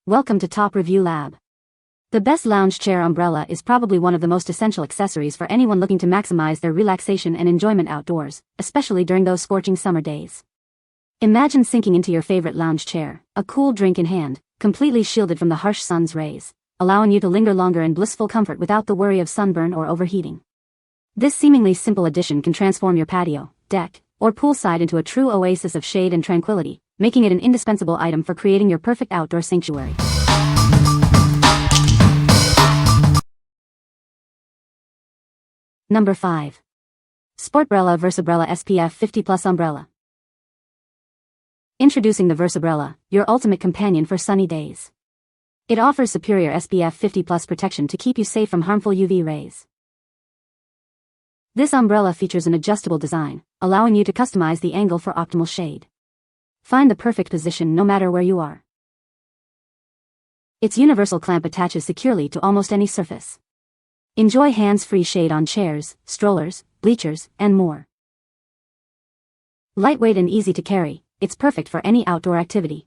Welcome to Top Review Lab. The best lounge chair umbrella is probably one of the most essential accessories for anyone looking to maximize their relaxation and enjoyment outdoors, especially during those scorching summer days. Imagine sinking into your favorite lounge chair, a cool drink in hand, completely shielded from the harsh sun's rays, allowing you to linger longer in blissful comfort without the worry of sunburn or overheating. This seemingly simple addition can transform your patio, deck, or poolside into a true oasis of shade and tranquility, making it an indispensable item for creating your perfect outdoor sanctuary. Number 5. Sport-Brella Versa-Brella SPF 50+ Umbrella. Introducing the Versa-Brella, your ultimate companion for sunny days. It offers superior SPF 50+ protection to keep you safe from harmful UV rays. This umbrella features an adjustable design, allowing you to customize the angle for optimal shade. Find the perfect position no matter where you are. Its universal clamp attaches securely to almost any surface. Enjoy hands-free shade on chairs, strollers, bleachers, and more. Lightweight and easy to carry, it's perfect for any outdoor activity.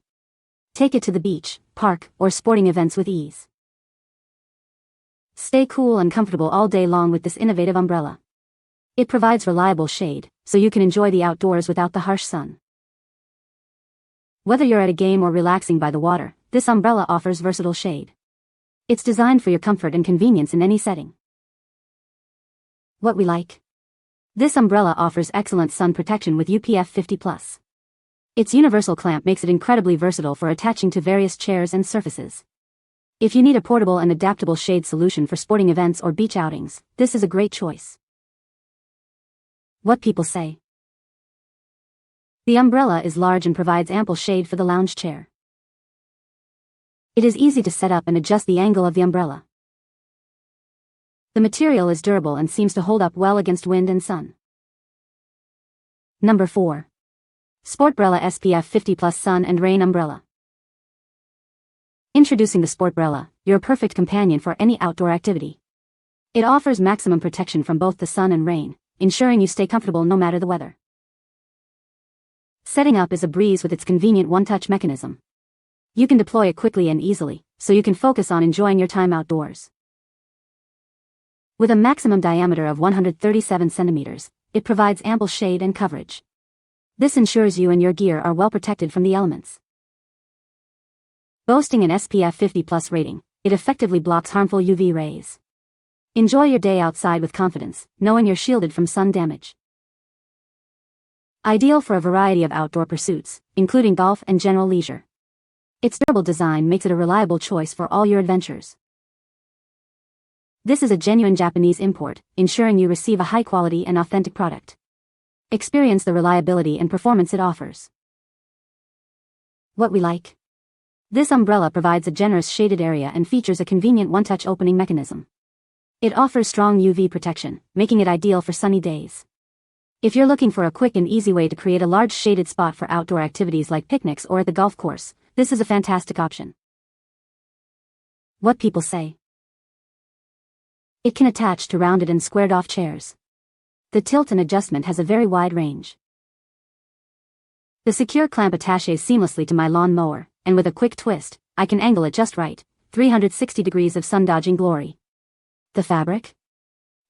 Take it to the beach, park, or sporting events with ease. Stay cool and comfortable all day long with this innovative umbrella. It provides reliable shade, so you can enjoy the outdoors without the harsh sun. Whether you're at a game or relaxing by the water, this umbrella offers versatile shade. It's designed for your comfort and convenience in any setting. What we like? This umbrella offers excellent sun protection with UPF 50+. Its universal clamp makes it incredibly versatile for attaching to various chairs and surfaces. If you need a portable and adaptable shade solution for sporting events or beach outings, this is a great choice. What people say? The umbrella is large and provides ample shade for the lounge chair. It is easy to set up and adjust the angle of the umbrella. The material is durable and seems to hold up well against wind and sun. Number 4. Sport-Brella SPF 50+ Sun and Rain Umbrella. Introducing the Sport-Brella, your perfect companion for any outdoor activity. It offers maximum protection from both the sun and rain, ensuring you stay comfortable no matter the weather. Setting up is a breeze with its convenient one-touch mechanism. You can deploy it quickly and easily, so you can focus on enjoying your time outdoors. With a maximum diameter of 137 centimeters, it provides ample shade and coverage. This ensures you and your gear are well protected from the elements. Boasting an SPF 50+ rating, it effectively blocks harmful UV rays. Enjoy your day outside with confidence, knowing you're shielded from sun damage. Ideal for a variety of outdoor pursuits, including golf and general leisure. Its durable design makes it a reliable choice for all your adventures. This is a genuine Japanese import, ensuring you receive a high-quality and authentic product. Experience the reliability and performance it offers. What we like? This umbrella provides a generous shaded area and features a convenient one-touch opening mechanism. It offers strong UV protection, making it ideal for sunny days. If you're looking for a quick and easy way to create a large shaded spot for outdoor activities like picnics or at the golf course, this is a fantastic option. What people say? It can attach to rounded and squared-off chairs. The tilt and adjustment has a very wide range. The secure clamp attaches seamlessly to my lawn mower, and with a quick twist, I can angle it just right, 360 degrees of sun-dodging glory. The fabric?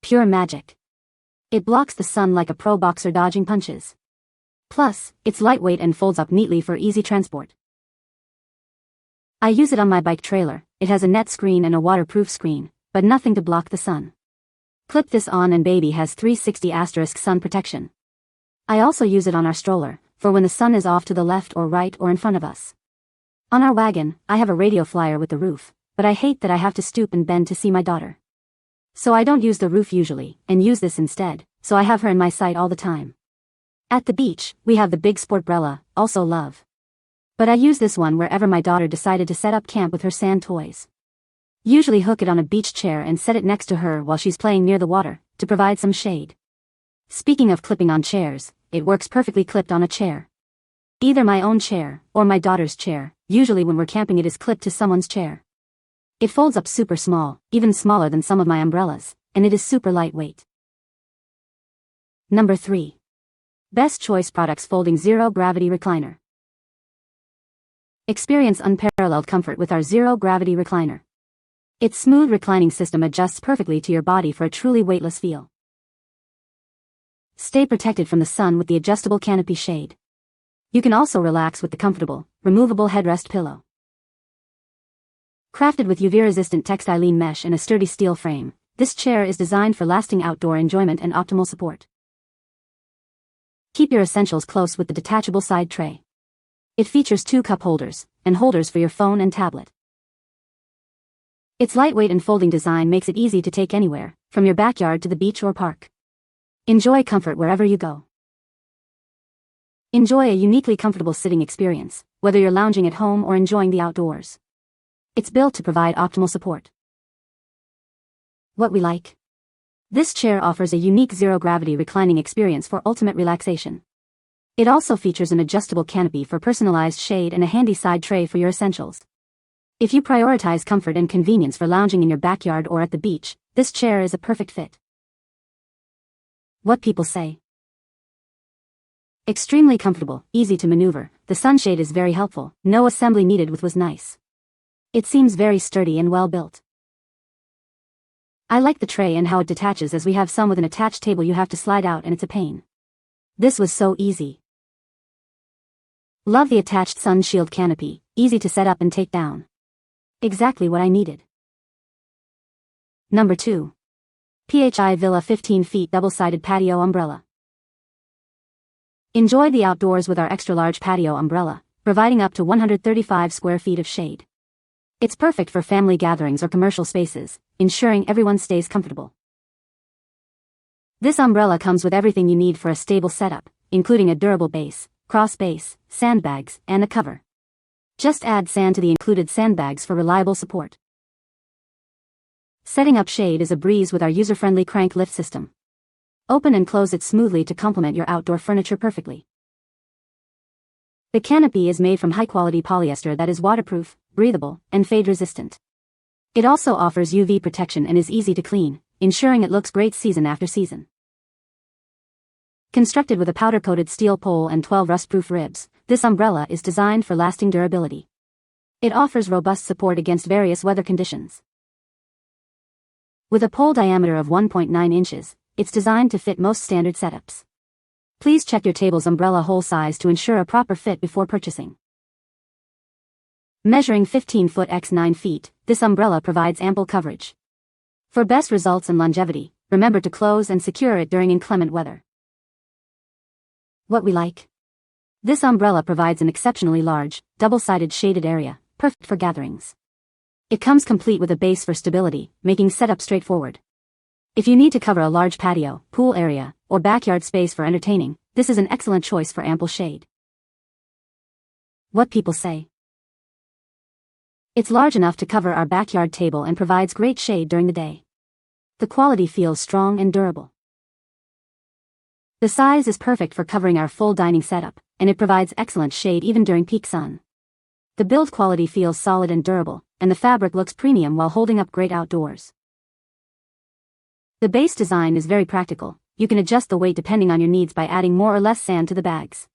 Pure magic. It blocks the sun like a pro boxer dodging punches. Plus, it's lightweight and folds up neatly for easy transport. I use it on my bike trailer. It has a net screen and a waterproof screen, but nothing to block the sun. Clip this on and baby has 360° sun protection. I also use it on our stroller, for when the sun is off to the left or right or in front of us. On our wagon, I have a radio flyer with the roof, but I hate that I have to stoop and bend to see my daughter. So I don't use the roof usually, and use this instead, so I have her in my sight all the time. At the beach, we have the big Sport-Brella, also love. But I use this one wherever my daughter decided to set up camp with her sand toys. Usually hook it on a beach chair and set it next to her while she's playing near the water, to provide some shade. Speaking of clipping on chairs, it works perfectly clipped on a chair. Either my own chair, or my daughter's chair, usually when we're camping it is clipped to someone's chair. It folds up super small, even smaller than some of my umbrellas, and it is super lightweight. Number 3. Best Choice Products Folding Zero Gravity Recliner. Experience unparalleled comfort with our zero-gravity recliner. Its smooth reclining system adjusts perfectly to your body for a truly weightless feel. Stay protected from the sun with the adjustable canopy shade. You can also relax with the comfortable, removable headrest pillow. Crafted with UV-resistant textile mesh and a sturdy steel frame, this chair is designed for lasting outdoor enjoyment and optimal support. Keep your essentials close with the detachable side tray. It features 2 cup holders, and holders for your phone and tablet. Its lightweight and folding design makes it easy to take anywhere, from your backyard to the beach or park. Enjoy comfort wherever you go. Enjoy a uniquely comfortable sitting experience, whether you're lounging at home or enjoying the outdoors. It's built to provide optimal support. What we like. This chair offers a unique zero-gravity reclining experience for ultimate relaxation. It also features an adjustable canopy for personalized shade and a handy side tray for your essentials. If you prioritize comfort and convenience for lounging in your backyard or at the beach, this chair is a perfect fit. What people say. Extremely comfortable, easy to maneuver, the sunshade is very helpful, no assembly needed with was nice. It seems very sturdy and well built. I like the tray and how it detaches, as we have some with an attached table you have to slide out and it's a pain. This was so easy. Love the attached sun shield canopy, easy to set up and take down. Exactly what I needed. Number 2. PHI Villa 15 feet double-sided patio umbrella. Enjoy the outdoors with our extra-large patio umbrella, providing up to 135 square feet of shade. It's perfect for family gatherings or commercial spaces, ensuring everyone stays comfortable. This umbrella comes with everything you need for a stable setup, including a durable base, cross base, sandbags, and a cover. Just add sand to the included sandbags for reliable support. Setting up shade is a breeze with our user-friendly crank lift system. Open and close it smoothly to complement your outdoor furniture perfectly. The canopy is made from high-quality polyester that is waterproof, breathable, and fade-resistant. It also offers UV protection and is easy to clean, ensuring it looks great season after season. Constructed with a powder-coated steel pole and 12 rust-proof ribs, this umbrella is designed for lasting durability. It offers robust support against various weather conditions. With a pole diameter of 1.9 inches, it's designed to fit most standard setups. Please check your table's umbrella hole size to ensure a proper fit before purchasing. Measuring 15 foot x 9 feet, this umbrella provides ample coverage. For best results and longevity, remember to close and secure it during inclement weather. What we like. This umbrella provides an exceptionally large, double-sided shaded area, perfect for gatherings. It comes complete with a base for stability, making setup straightforward. If you need to cover a large patio, pool area, or backyard space for entertaining, this is an excellent choice for ample shade. What people say. It's large enough to cover our backyard table and provides great shade during the day. The quality feels strong and durable. The size is perfect for covering our full dining setup, and it provides excellent shade even during peak sun. The build quality feels solid and durable, and the fabric looks premium while holding up great outdoors. The base design is very practical. You can adjust the weight depending on your needs by adding more or less sand to the bags.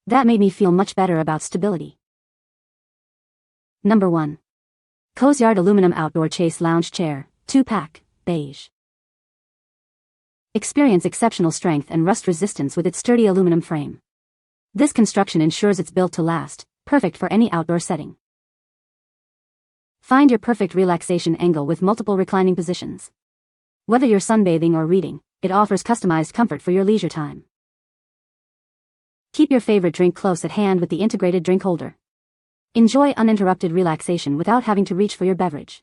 That made me feel much better about stability. Number 1. Kozyard Aluminum Outdoor Chaise Lounge Chair, 2-pack, beige. Experience exceptional strength and rust resistance with its sturdy aluminum frame. This construction ensures it's built to last, perfect for any outdoor setting. Find your perfect relaxation angle with multiple reclining positions. Whether you're sunbathing or reading, it offers customized comfort for your leisure time. Keep your favorite drink close at hand with the integrated drink holder. Enjoy uninterrupted relaxation without having to reach for your beverage.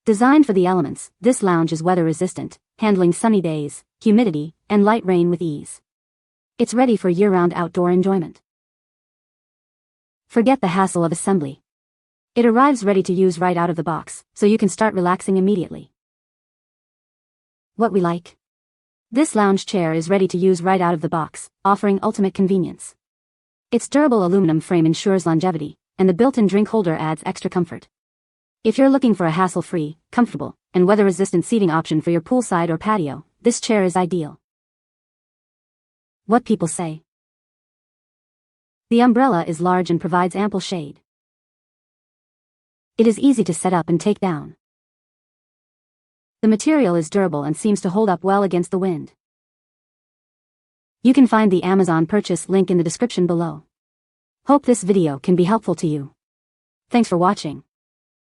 Designed for the elements, this lounge is weather-resistant, handling sunny days, humidity, and light rain with ease. It's ready for year-round outdoor enjoyment. Forget the hassle of assembly. It arrives ready to use right out of the box, so you can start relaxing immediately. What we like. This lounge chair is ready to use right out of the box, offering ultimate convenience. Its durable aluminum frame ensures longevity, and the built-in drink holder adds extra comfort. If you're looking for a hassle-free, comfortable, and weather-resistant seating option for your poolside or patio, this chair is ideal. What people say. The umbrella is large and provides ample shade. It is easy to set up and take down. The material is durable and seems to hold up well against the wind. You can find the Amazon purchase link in the description below. Hope this video can be helpful to you. Thanks for watching.